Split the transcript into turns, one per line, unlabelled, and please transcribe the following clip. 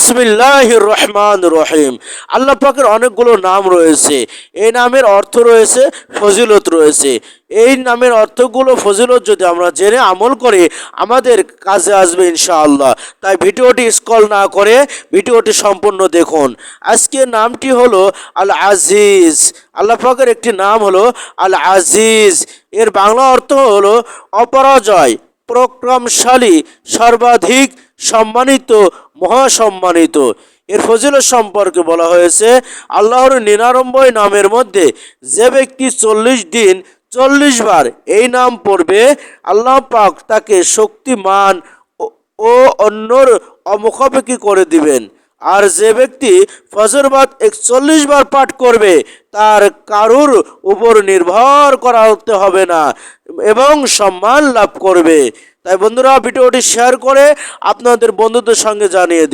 বিসমিল্লাহির রহমানির রহিম। আল্লাহ পাকের অনেকগুলো নাম রয়েছে। এই নামের অর্থ রয়েছে, ফজিলত রয়েছে। এই নামের অর্থগুলো, ফজিলত যদি আমরা জেনে আমল করি আমাদের কাজে আসবে ইনশাআল্লাহ। তাই ভিডিওটি স্ক্রল না করে ভিডিওটি সম্পূর্ণ দেখুন। আজকের নামটি হলো আল আজিজ। আল্লাহ পাকের একটি নাম হলো আল আজিজ। এর বাংলা অর্থ হলো অপরাজয়, পরাক্রমশালী, সর্বাধিক সম্মানিত, মহাসম্মানিত। এর ফজিলত সম্পর্কে বলা হয়েছে, আল্লাহর 99 নামের মধ্যে যে ব্যক্তি 40 দিন 40 বার এই নাম পড়বে, আল্লাহ পাক তাকে শক্তিমান ও অন্যর মুখাপেক্ষি করে দিবেন। আর যে ব্যক্তি ফজরবাদ 41 বার পাঠ করবে তার কারুর উপর নির্ভর করাতে হবে না এবং সম্মান লাভ করবে। তাই বন্ধুরা, ভিডিওটি শেয়ার করে আপনাদের বন্ধুদের সঙ্গে জানিয়ে দিন।